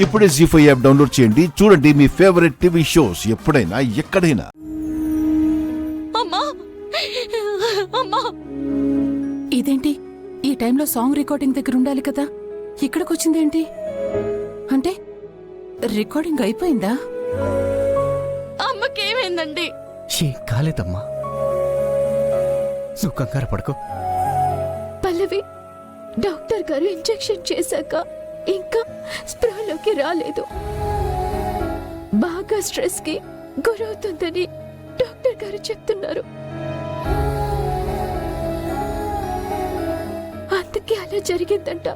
ఇప్పుడే జీ5 app download చేయండి. చూడండి మీ ఫేవరెట్ టీవీ షోస్ ఎప్పుడైనా ఎక్కడైనా. ఇదేంటి ఈ టైంలో సాంగ్ రికార్డింగ్ దగ్గర ఉండాలి కదా, ఇక్కడికి వచ్చిందేంటి? అంటే రికార్డింగ్ అయిపోయిందా? అమ్మకేమైందండి? ఏం కాలేదమ్మా, నువ్వు కంగారు పడుకో. పల్లవి, డాక్టర్ గారు ఇంజెక్షన్ చేశాక ఇంకా స్పృహలోకి రాలేదు. బాగా స్ట్రెస్ కి గురవుతుందని డాక్టర్ గారు చెప్తున్నారు. అందుకే అలా జరిగిందంట.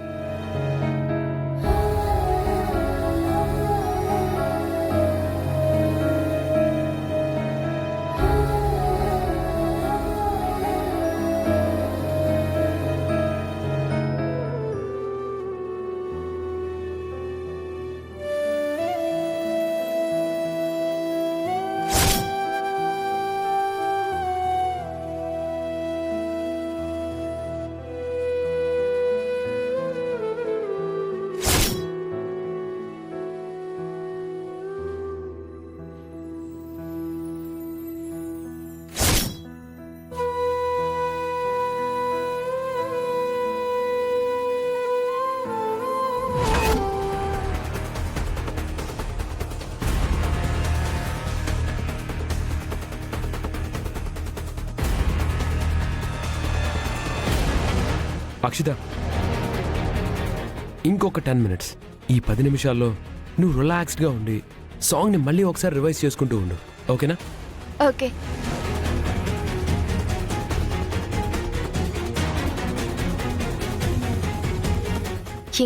అక్షిత, ఇంకొక 10 minutes. ఈ 10 నిమిషాల్లో నువ్వు రిలాక్స్డ్గా ఉండి సాంగ్ని మళ్ళీ ఒకసారి రివైజ్ చేసుకుంటూ ఉండు, ఓకేనా? ఓకే.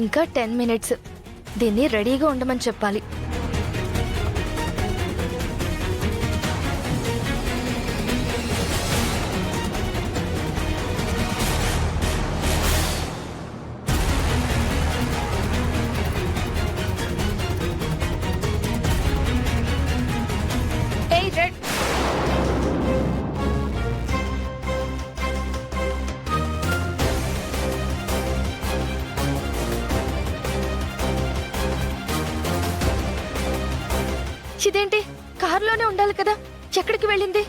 ఇంకా 10 minutes. దీన్ని రెడీగా ఉండమని చెప్పాలి. ఏయ్ రెడ్, ఇదేంటి కారులోనే ఉండాలి కదా, ఎక్కడికి వెళ్ళింది?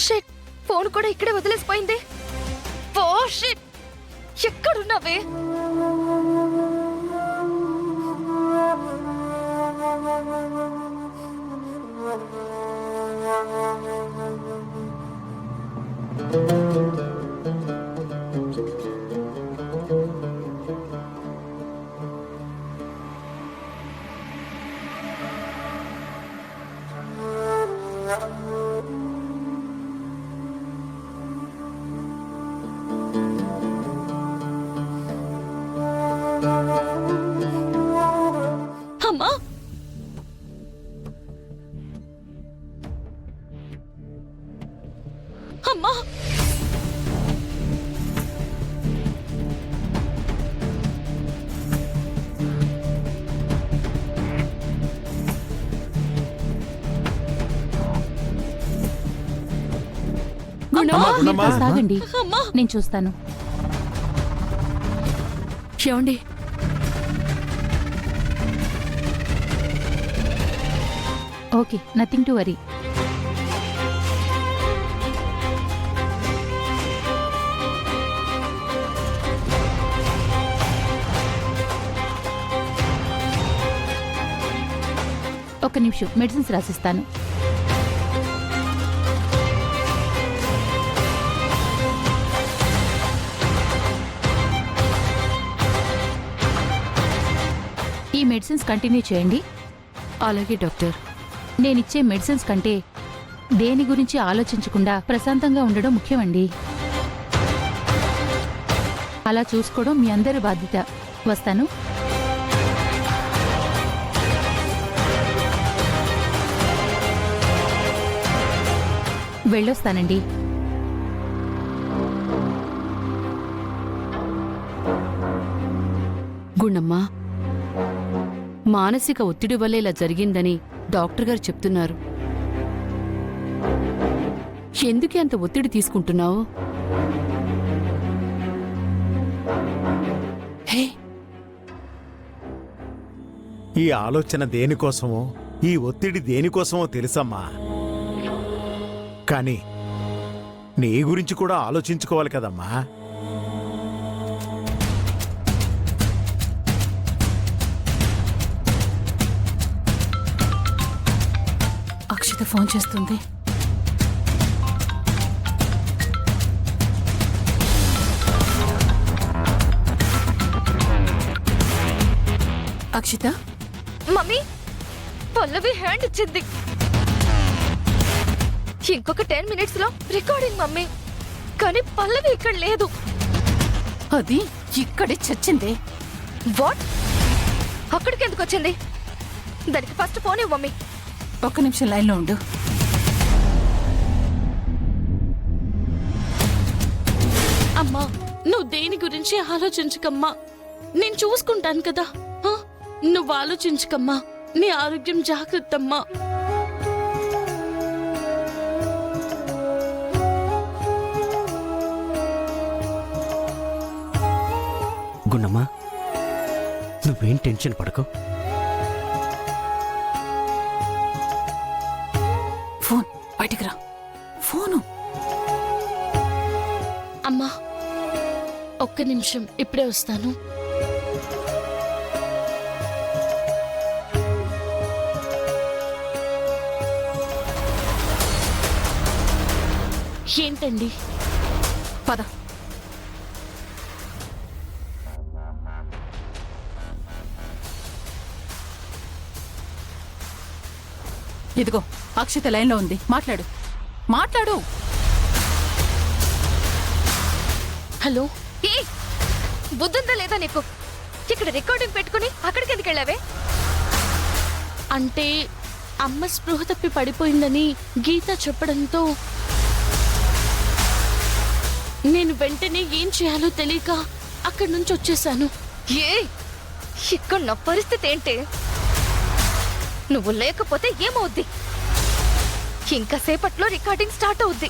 షిట్, ఫోన్ కూడా ఇక్కడే వదిలేసిపోయింది. Oh shit, ఎక్కడున్నావే? అమ్మా, అమ్మా, సాగండి, నేను చూస్తాను. ఏమండి? Okay, nothing to worry. ఒక నిమిషం, మెడిసిన్స్ రాసిస్తాను. ఈ మెడిసిన్స్ కంటిన్యూ చేయండి. అలాగే డాక్టర్. నేనిచ్చే మెడిసిన్స్ కంటే దేని గురించి ఆలోచించకుండా ప్రశాంతంగా ఉండడం ముఖ్యమండి. అలా చూసుకోవడం మీ అందరి బాధ్యత. వస్తాను. వెళ్ళొస్తానండి. గుండమ్మా, మానసిక ఒత్తిడి వల్ల ఇలా జరిగిందని డాక్టర్ గారు చెప్తున్నారు. ఎందుకే అంత ఒత్తిడి తీసుకుంటున్నావు? హే, ఈ ఆలోచన దేనికోసమో, ఈ ఒత్తిడి దేనికోసమో తెలుసమ్మా. కానీ నీ గురించి కూడా ఆలోచించుకోవాలి కదమ్మా. అక్షిత ఫోన్ చేస్తుంది. అక్షిత, మమ్మీ, పల్లవి హ్యాండ్ ఇచ్చింది. ఇంకొక 10 minutes లో రికార్డింగ్ మమ్మీ. కానీ పల్లవి ఇక్కడ లేదు. అది ఇక్కడే చచ్చిందే. వాట్? అక్కడికి ఎందుకు వచ్చింది? దానికి ఫస్ట్ ఫోన్ ఇవ్వు మమ్మీ. ఒక్క నిమిషం లైన్లో ఉండు. అమ్మా, నువ్వు దేని గురించి ఆలోచించకమ్మా. నేను చూసుకుంటాను కదా. ఆ? నువ్వు ఆలోచించకమ్మా. నీ ఆరోగ్యం జాగ్రత్తమ్మా. గుండమ్మా, నువ్వేం టెన్షన్ పడకు. ఫోన్ బయటికి రా. ఫోను. అమ్మా, ఒక్క నిమిషం, ఇప్పుడే వస్తాను. ఏంటండి? పద. ఇదిగో అక్షిత లైన్లో ఉంది. మాట్లాడు, మాట్లాడు. హలో. ఏ బుద్ధుందా లేదా నీకు? ఇక్కడ రికార్డింగ్ పెట్టుకుని అక్కడికి ఎందుకు వెళ్ళావే? అంటే అమ్మ స్పృహ తప్పి పడిపోయిందని గీత చెప్పడంతో నేను వెంటనే ఏం చేయాలో తెలియక అక్కడి నుంచి వచ్చేసాను. ఏ ఇక్కడ నా పరిస్థితి ఏంటి? నువ్వు లేకపోతే ఏమవుద్ది? ఇంకా సేపట్లో రికార్డింగ్ స్టార్ట్ అవుద్ది.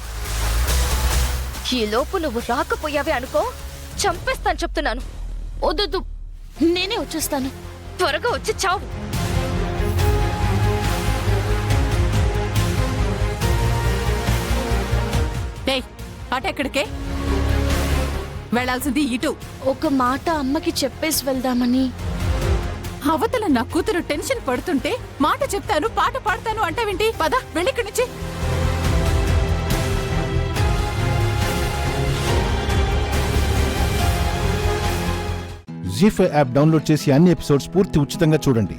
ఈ లోపు నువ్వు రాకపోయావే అనుకో, చంపేస్తాను చెప్తున్నాను. వద్దు, నేనే వచ్చేస్తాను. త్వరగా వచ్చి చావు. డేయ్, అటెక్కడికే? వెళ్లాల్సింది ఇటు. ఒక మాట అమ్మకి చెప్పేసి వెళ్దామని. అవతల నా కూతురు టెన్షన్ పడుతుంటే మాట చెప్తాను, పాట పాడతాను అంటావేంటి? పద, వెళ్ళిక్కడి నుంచి. జీ5 యాప్ డౌన్లోడ్ చేసి అన్ని ఎపిసోడ్స్ పూర్తి ఉచితంగా చూడండి.